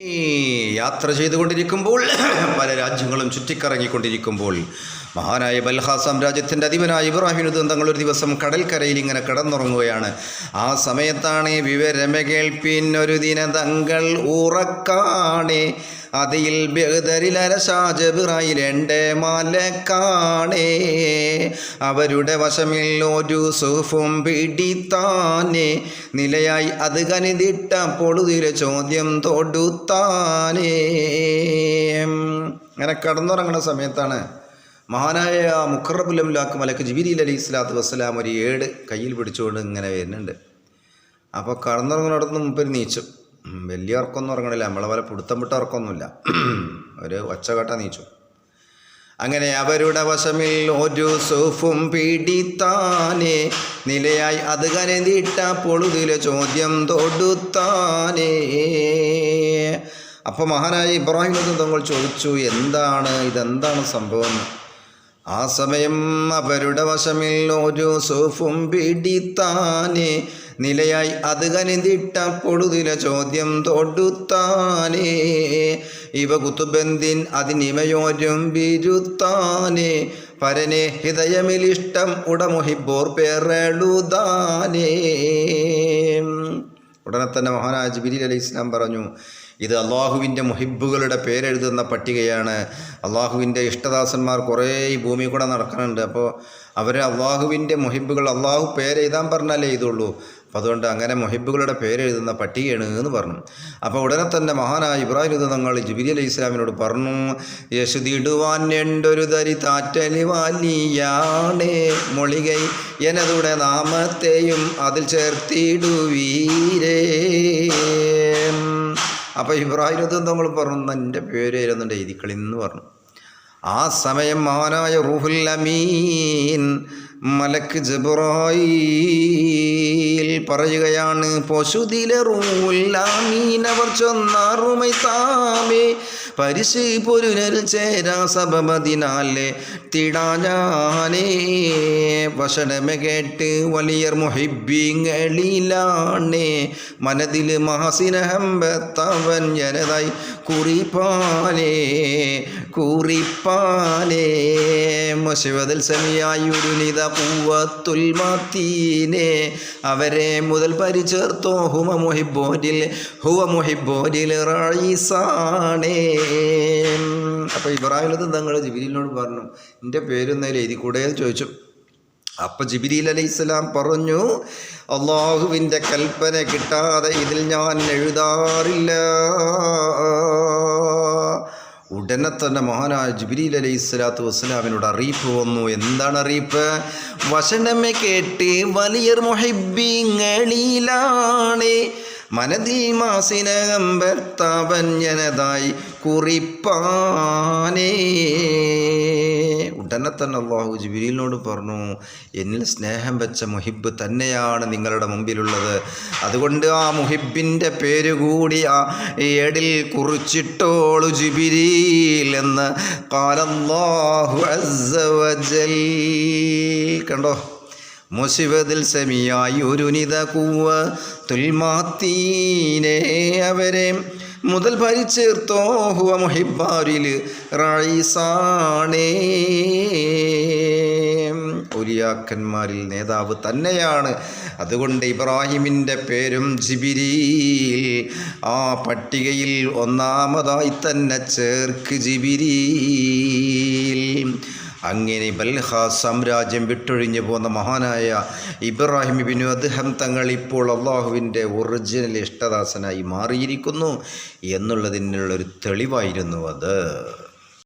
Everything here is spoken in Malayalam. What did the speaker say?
യാത്ര ചെയ്തുകൊണ്ടിരിക്കുമ്പോൾ പല രാജ്യങ്ങളും ചുറ്റിക്കറങ്ങിക്കൊണ്ടിരിക്കുമ്പോൾ മഹാനായ ബൽഹ സാമ്രാജ്യത്തിൻ്റെ അധിപനായ ഇബ്രാഹിം തങ്ങൾ ഒരു ദിവസം കടൽക്കരയിൽ ഇങ്ങനെ കിടന്നുറങ്ങുകയാണ്. ആ സമയത്താണ് വിവരമ കേൾപ്പിന്നൊരു ദിന തങ്ങൾ ഉറക്കാണേ അതിൽ ബഹദരിലരശാജബിറായിലെൻ്റെ മലക്കാണേ അവരുടെ വശമിൽ ഒരു സുഹുഫും പിടിത്താനേ നിലയായി അത് കനിതിട്ട പൊളുതിലെ ചോദ്യം തൊടുത്താനേ. അങ്ങനെ കടന്നുറങ്ങുന്ന സമയത്താണ് മഹാനായ മുഖറബുലമുലാക്ക് മലക്ക് ജിബിരിൽ അലൈഹി സ്വലാത്തു വസ്സലാം ഒരു ഏട് കയ്യിൽ പിടിച്ചുകൊണ്ട് ഇങ്ങനെ വരുന്നുണ്ട്. അപ്പോൾ കടന്നുറങ്ങുന്നിടത്ത് മുമ്പ് നീച്ചു. വലിയ ഉറക്കമൊന്നും ഉറങ്ങണില്ല, നമ്മളെ പോലെ പിടുത്തം വിട്ട ഉറക്കമൊന്നുമില്ല, ഒരു ഒച്ചകെട്ട നീച്ചു. അങ്ങനെ അവരുടെ വശമിൽ ഒരു സുഫും പിടിത്താനേ നിലയായി അത് കരുതിട്ട പൊളുതിലെ ചോദ്യം തൊടുത്താനേ. അപ്പോൾ മഹാനായ ഇബ്രാഹിം തങ്ങൾ ചോദിച്ചു, ഇതെന്താണ് സംഭവം? ആ സമയം അവരുടെ വശമിൽ ഒരു സുഫും പിടിത്താനേ നിലയായി അത് കനിതിട്ട പൊടുതിലെ ചോദ്യം തൊടുത്താനേ ഇവ കുത്തുബന്ദിൻ അതിനിമയോരും ബിരുത്താനേ പരനെ ഹൃദയമിലിഷ്ടം ഉടമുഹിബോർ പേരെഴുതാനേ. ഉടനെ തന്നെ മഹാനായ ജിബ്രീൽ അലൈഹി ഇസ്ലാം പറഞ്ഞു, ഇത് അള്ളാഹുവിൻ്റെ മുഹിബുകളുടെ പേരെഴുതുന്ന പട്ടികയാണ്. അള്ളാഹുവിൻ്റെ ഇഷ്ടദാസന്മാർ കുറേ ഈ ഭൂമി കൂടെ നടക്കുന്നുണ്ട്. അപ്പോൾ അവർ അള്ളാഹുവിൻ്റെ മുഹിബുകൾ അള്ളാഹു പേരെഴുതാൻ പറഞ്ഞാലേ എഴുതുള്ളൂ. അപ്പോൾ അതുകൊണ്ട് അങ്ങനെ മുഹിബുകളുടെ പേരെഴുതുന്ന പട്ടികയാണ് എന്ന് പറഞ്ഞു. അപ്പോൾ ഉടനെ തന്നെ മഹാനായ ഇബ്രാഹിം തങ്ങൾ ജിബ്രീൽ അലൈഹി ഇസ്ലാമിനോട് പറഞ്ഞു, യശുദിടുവാൻ എണ്ടൊരു തരി താറ്റലി വാലിയാണേ മൊളികൈ എനതുടെ നാമത്തെയും അതിൽ ചേർത്തിടുവീരേ. അപ്പോൾ ഇബ്രാഹിം തങ്ങൾ പറഞ്ഞു, എൻ്റെ പേര് എഴുതുന്നുണ്ട് എഴുതിക്കളിന്ന് പറഞ്ഞു. ആ സമയം മഹാനായ റൂഹുൽ അമീൻ മലക്ക് ജിബ്രായീൽ പറയുകയാണ്, പൊശുദിലെ റൂഹുൽ അമീൻ അവർ ചൊന്നാറുമൈ താമേ പരിശ് പൊരുനൽ ചേരാ സബമതിനാലെ തിടാഞ്ഞാനേ വശനമ കേട്ട് വലിയർ മുഹിബിങ്ങളിലാണേ മനതിൽ മഹസിനഹമ്പത്തവൻ ജനതായി കുറിപ്പാനേ മുശിവതിൽ സമിയായൊരു നിത പൂവത്തുൽ മാത്തീനെ അവരെ മുതൽ പരിചേർത്തോ ഹുവ മുഹിബോരിൽ റഈസാണേ. അപ്പോൾ ഇബ്രാഹിം തങ്ങൾ ജിബ്രീലിനോട് പറഞ്ഞു, എൻ്റെ പേരൊന്നതിൽ എഴുതിക്കൂടെ എന്ന് ചോദിച്ചു. അപ്പോൾ ജിബ്രീൽ അലൈഹിസ്സലാം പറഞ്ഞു, അള്ളാഹുവിൻ്റെ കൽപ്പന കിട്ടാതെ ഇതിൽ ഞാൻ എഴുതാറില്ല. ഉടനെ തന്നെ മഹാനായ ജിബ്രീൽ അലൈഹി സ്വലാത്തു വസ്സലാമിനോട് അറിയിപ്പ് വന്നു. എന്താണ് അറിയിപ്പ്? വചനമ കേട്ട് വലിയർ മുഹിബിങ്ങളിലാണ് മനതിൽ മാസിനകമ്പത്തവൻ ജനതായി കുറിപ്പാനേ. ഉടനെ തന്നെ അള്ളാഹു ജിബ്രീലിനോട് പറഞ്ഞു, എന്നിൽ സ്നേഹം വെച്ച മുഹിബ് തന്നെയാണ് നിങ്ങളുടെ മുമ്പിലുള്ളത്. അതുകൊണ്ട് ആ മുഹിബിൻ്റെ പേര് കൂടി ആ ഏടിൽ കുറിച്ചിട്ടോളു ജിബ്രീൽ എന്ന് ഖാലല്ലാഹു അസ്സ വജൽ. കണ്ടോ, മുസിബതിൽ സെമിയായി ഒരു നിത കൂവ തുൽമാത്തീനെ അവരെ മുതൽ പരിചേർത്തോ ഹുവ മുഹിബാരിൽ റഈസാണേ. ഔലിയാക്കന്മാരിൽ നേതാവ് തന്നെയാണ്. അതുകൊണ്ട് ഇബ്രാഹിമിൻ്റെ പേരും ജിബ്രീൽ ആ പട്ടികയിൽ ഒന്നാമതായി തന്നെ ചേർക്ക് ജിബ്രീൽ. അങ്ങനെ ബൽഹ സാമ്രാജ്യം വിട്ടൊഴിഞ്ഞു പോന്ന മഹാനായ ഇബ്രാഹിം ഇബ്നു അദ്ഹം തങ്ങൾ ഇപ്പോൾ അള്ളാഹുവിൻ്റെ ഒറിജിനൽ ഇഷ്ടദാസനായി മാറിയിരിക്കുന്നു എന്നുള്ളതിനുള്ളൊരു തെളിവായിരുന്നു അത്.